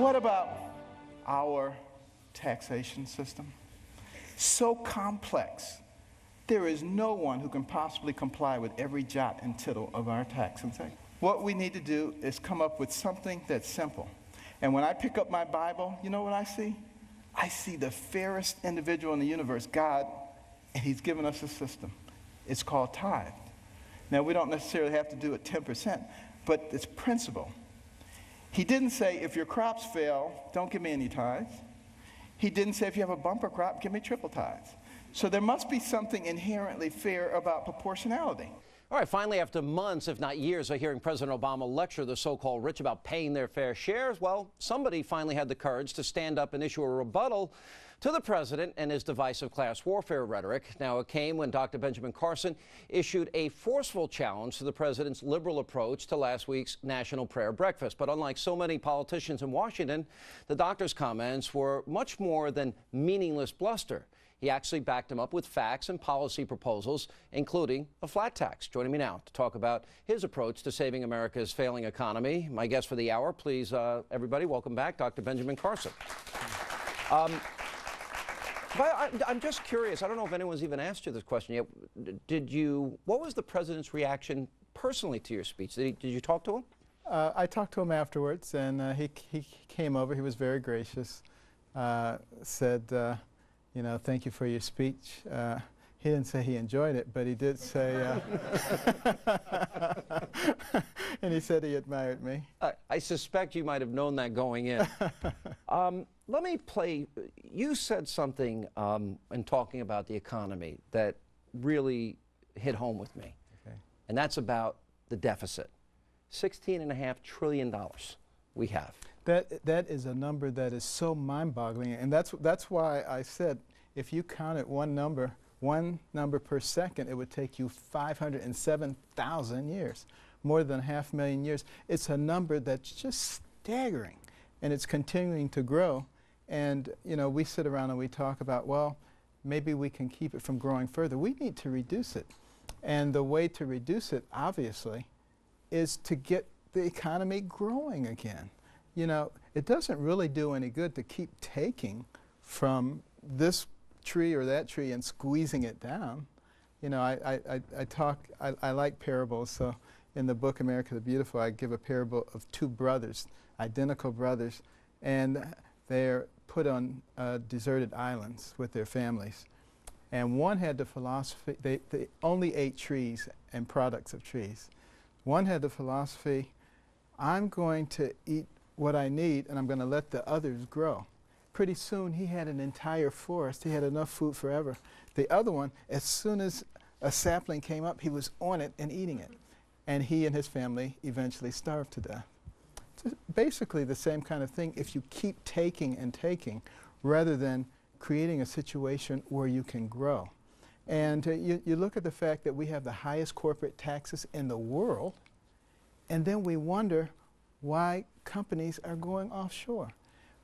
What about our taxation system? So complex. There is no one who can possibly comply with every jot and tittle of our tax and say. What we need to do is come up with something that's simple. And when I pick up my Bible, you know what I see? I see the fairest individual in the universe, God, and he's given us a system. It's called tithe. Now, we don't necessarily have to do it 10%, but it's principle. He didn't say, if your crops fail, don't give me any tithes. He didn't say, if you have a bumper crop, give me triple tithes. So there must be something inherently fair about proportionality. All right, finally, after months, if not years, of hearing President Obama lecture the so-called rich about paying their fair shares, well, somebody finally had the courage to stand up and issue a rebuttal to the president and his divisive class warfare rhetoric. Now, it came when Dr. Benjamin Carson issued a forceful challenge to the president's liberal approach to last week's National Prayer Breakfast. But unlike so many politicians in Washington, the doctor's comments were much more than meaningless bluster. He actually backed him up with facts and policy proposals, including a flat tax. Joining me now to talk about his approach to saving America's failing economy, my guest for the hour, please, everybody, welcome back, Dr. Benjamin Carson. But I'm just curious, I don't know if anyone's even asked you this question yet. What was the president's reaction personally to your speech? Did you talk to him? I talked to him afterwards, and he came over. He was very gracious, said, you know, thank you for your speech. He didn't say he enjoyed it, but he did say, and he said he admired me. I suspect you might have known that going in. Let me play, you said something in talking about the economy that really hit home with me. Okay. And that's about the deficit. $16.5 trillion we have. That is a number that is so mind-boggling, and that's why I said if you counted one number per second, it would take you 507,000 years, more than 500,000 years. It's a number that's just staggering, and it's continuing to grow. And you know, we sit around and we talk about, well, maybe we can keep it from growing further. We need to reduce it, and the way to reduce it, obviously, is to get the economy growing again. You know, it doesn't really do any good to keep taking from this tree or that tree and squeezing it down. You know, I like parables, so in the book America the Beautiful, I give a parable of two brothers, identical brothers, and they're put on deserted islands with their families. And one had the philosophy, they only ate trees and products of trees. One had the philosophy, I'm going to eat what I need, and I'm going to let the others grow. Pretty soon, he had an entire forest. He had enough food forever. The other one, as soon as a sapling came up, he was on it and eating it. And he and his family eventually starved to death. It's basically the same kind of thing if you keep taking and taking, rather than creating a situation where you can grow. And you look at the fact that we have the highest corporate taxes in the world, and then we wonder why companies are going offshore.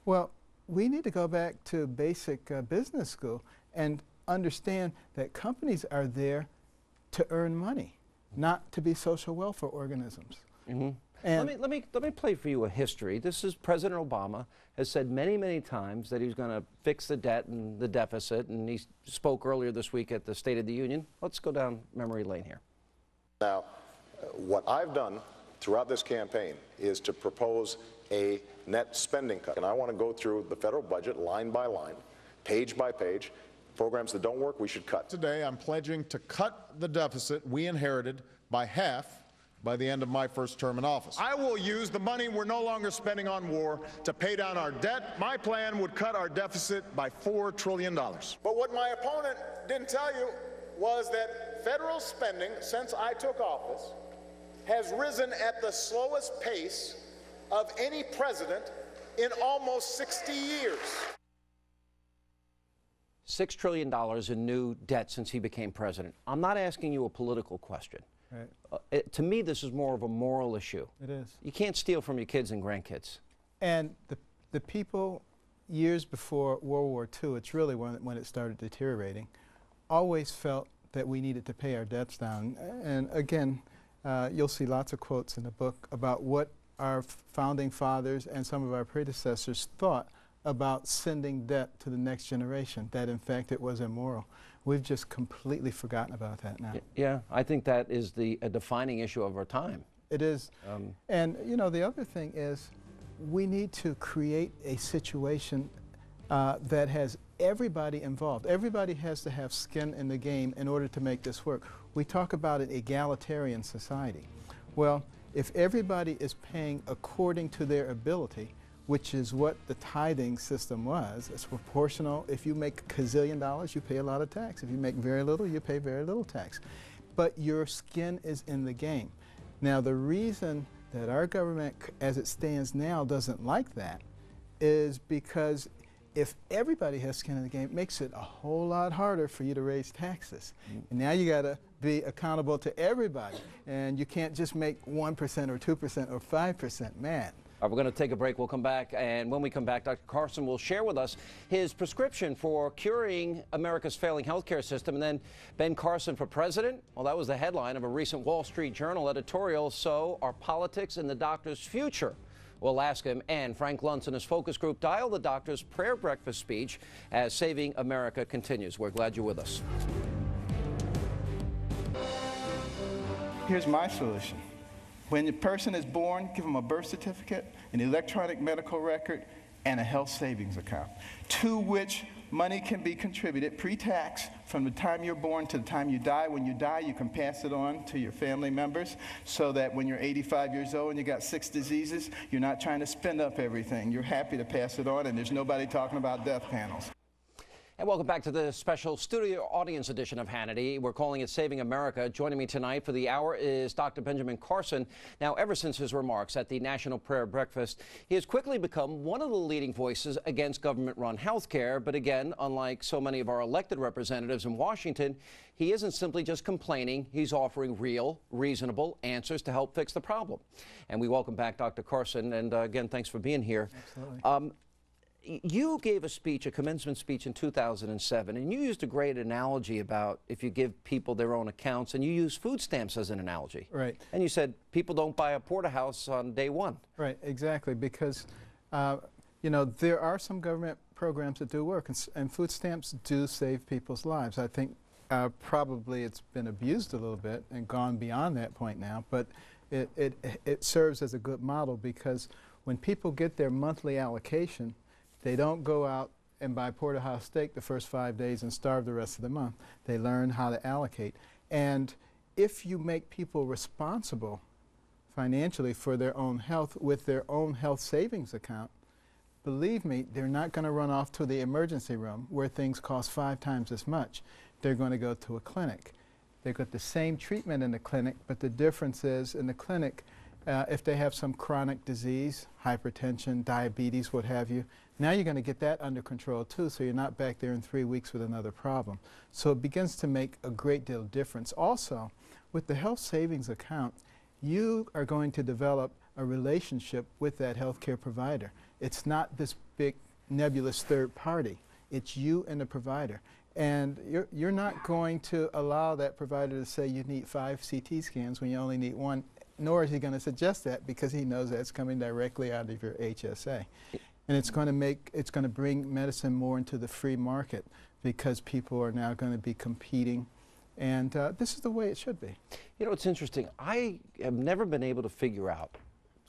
Well, we need to go back to basic business school and understand that companies are there to earn money, not to be social welfare organisms. Mm-hmm. And let me play for you a history. This is President Obama has said many, many times that he's going to fix the debt and the deficit, and he spoke earlier this week at the State of the Union. Let's go down memory lane here. Now, what I've done throughout this campaign is to propose a net spending cut. And I want to go through the federal budget line by line, page by page. Programs that don't work, we should cut. Today, I'm pledging to cut the deficit we inherited by half by the end of my first term in office. I will use the money we're no longer spending on war to pay down our debt. My plan would cut our deficit by $4 trillion. But what my opponent didn't tell you was that federal spending, since I took office, has risen at the slowest pace of any president in almost 60 years. $6 trillion in new debt since he became president. I'm not asking you a political question. Right. To me, this is more of a moral issue. It is. You can't steal from your kids and grandkids. And the people years before World War II, it's really when it started deteriorating, always felt that we needed to pay our debts down. And again, you'll see lots of quotes in the book about what our founding fathers and some of our predecessors thought about sending debt to the next generation, that in fact it was immoral. We've just completely forgotten about that now. Yeah, I think that is a defining issue of our time. It is. And you know, the other thing is we need to create a situation that has everybody involved. Everybody has to have skin in the game in order to make this work. We talk about an egalitarian society. Well, if everybody is paying according to their ability, which is what the tithing system was, it's proportional. If you make $1 gazillion, you pay a lot of tax. If you make very little, you pay very little tax. But your skin is in the game. Now, the reason that our government, as it stands now, doesn't like that is because if everybody has skin in the game, it makes it a whole lot harder for you to raise taxes. And now you got to be accountable to everybody, and you can't just make 1% or 2% or 5%. Man. All right, we're going to take a break. We'll come back, and when we come back, Dr. Carson will share with us his prescription for curing America's failing healthcare system. And then Ben Carson for president? Well, that was the headline of a recent Wall Street Journal editorial. So are politics in the doctor's future? We'll ask him. And Frank Luntz and his focus group dial the doctor's prayer breakfast speech as Saving America continues. We're glad you're with us. Here's my solution. When the person is born, give them a birth certificate, an electronic medical record, and a health savings account, to which money can be contributed pre-tax from the time you're born to the time you die. When you die, you can pass it on to your family members so that when you're 85 years old and you got 6 diseases, you're not trying to spend up everything. You're happy to pass it on, and there's nobody talking about death panels. And welcome back to the special studio audience edition of Hannity. We're calling it Saving America. Joining me tonight for the hour is Dr. Benjamin Carson. Now, ever since his remarks at the National Prayer Breakfast, he has quickly become one of the leading voices against government-run health care. But again, unlike so many of our elected representatives in Washington, he isn't simply just complaining. He's offering real, reasonable answers to help fix the problem. And we welcome back Dr. Carson. And again, thanks for being here. Absolutely. You gave a speech, a commencement speech in 2007, and you used a great analogy about if you give people their own accounts, and you used food stamps as an analogy. Right. And you said people don't buy a porterhouse on day one. Right, exactly, because you know, there are some government programs that do work, and food stamps do save people's lives. I think probably it's been abused a little bit and gone beyond that point now, but it serves as a good model because when people get their monthly allocation, they don't go out and buy porterhouse steak the first 5 days and starve the rest of the month. They learn how to allocate. And if you make people responsible financially for their own health with their own health savings account, believe me, they're not going to run off to the emergency room where things cost 5 times as much. They're going to go to a clinic. They get the same treatment in the clinic, but the difference is in the clinic, if they have some chronic disease, hypertension, diabetes, what have you, now you're going to get that under control too, so you're not back there in 3 weeks with another problem. So it begins to make a great deal of difference. Also, with the health savings account, you are going to develop a relationship with that healthcare provider. It's not this big nebulous third party. It's you and the provider. And you're not going to allow that provider to say you need 5 CT scans when you only need 1, nor is he going to suggest that because he knows that's coming directly out of your HSA. And it's going to bring medicine more into the free market because people are now going to be competing. And this is the way it should be. You know, it's interesting. I have never been able to figure out.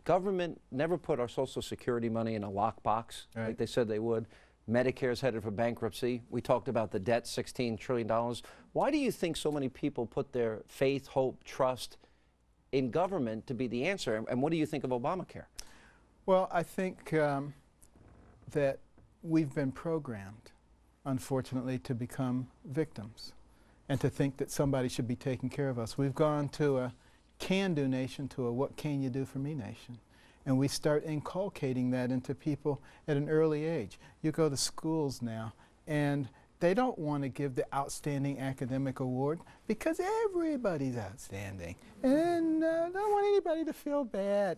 Government never put our Social Security money in a lockbox like they said they would. Medicare's headed for bankruptcy. We talked about the debt, $16 trillion. Why do you think so many people put their faith, hope, trust in government to be the answer? And what do you think of Obamacare? Well, I think that we've been programmed, unfortunately, to become victims and to think that somebody should be taking care of us. We've gone to a can-do nation to a what can you do for me nation. And we start inculcating that into people at an early age. You go to schools now, and they don't want to give the outstanding academic award because everybody's outstanding. And don't want anybody to feel bad.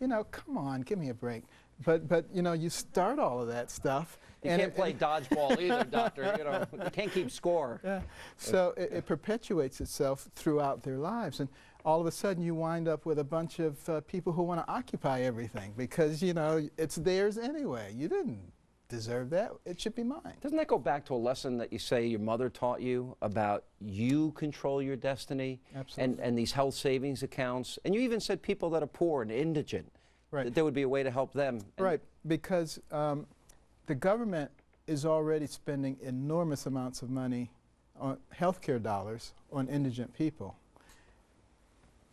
You know, come on, give me a break. But you know, you start all of that stuff. You can't play dodgeball either, doctor. You know, you can't keep score. Yeah. So it perpetuates itself throughout their lives. And all of a sudden you wind up with a bunch of people who want to occupy everything because, you know, it's theirs anyway. You didn't deserve that. It should be mine. Doesn't that go back to a lesson that you say your mother taught you about you control your destiny? Absolutely. And these health savings accounts? And you even said people that are poor and indigent, Right. that there would be a way to help them. Right, because the government is already spending enormous amounts of money on healthcare dollars on indigent people.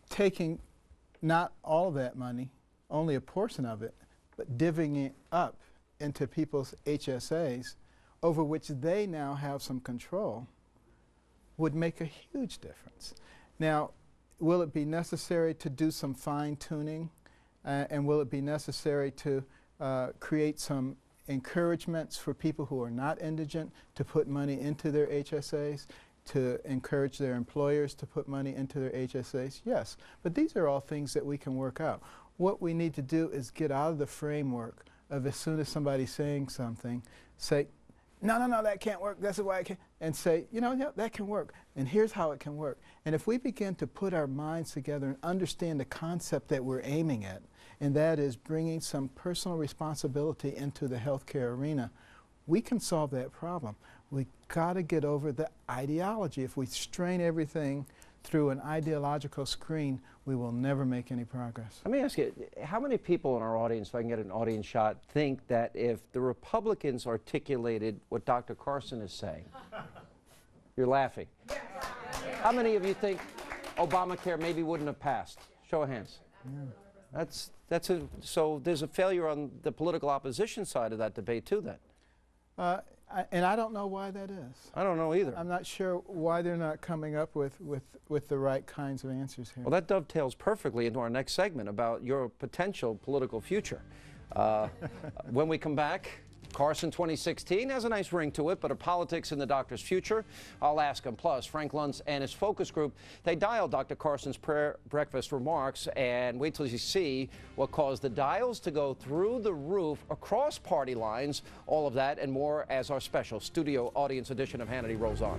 Taking not all of that money, only a portion of it, but divvying it up into people's HSAs, over which they now have some control, would make a huge difference. Now, will it be necessary to do some fine-tuning, and will it be necessary to create some encouragements for people who are not indigent to put money into their HSAs, to encourage their employers to put money into their HSAs? Yes, but these are all things that we can work out. What we need to do is get out of the framework of as soon as somebody's saying something, say, no, no, no, that can't work, that's why I can't, and say, you know, yeah, that can work, and here's how it can work. And if we begin to put our minds together and understand the concept that we're aiming at, and that is bringing some personal responsibility into the healthcare arena, we can solve that problem. We got to get over the ideology. If we strain everything through an ideological screen, we will never make any progress. Let me ask you, how many people in our audience, if I can get an audience shot, think that if the Republicans articulated what Dr. Carson is saying, you're laughing. How many of you think Obamacare maybe wouldn't have passed? Show of hands. Yeah. So there's a failure on the political opposition side of that debate too then. And I don't know why that is. I don't know either. I'm not sure why they're not coming up with the right kinds of answers here. Well, that dovetails perfectly into our next segment about your potential political future. When we come back, Carson 2016 has a nice ring to it, but are politics in the doctor's future? I'll ask him. Plus, Frank Luntz and his focus group, they dialed Dr. Carson's prayer breakfast remarks, and wait till you see what caused the dials to go through the roof across party lines. All of that and more as our special studio audience edition of Hannity rolls on.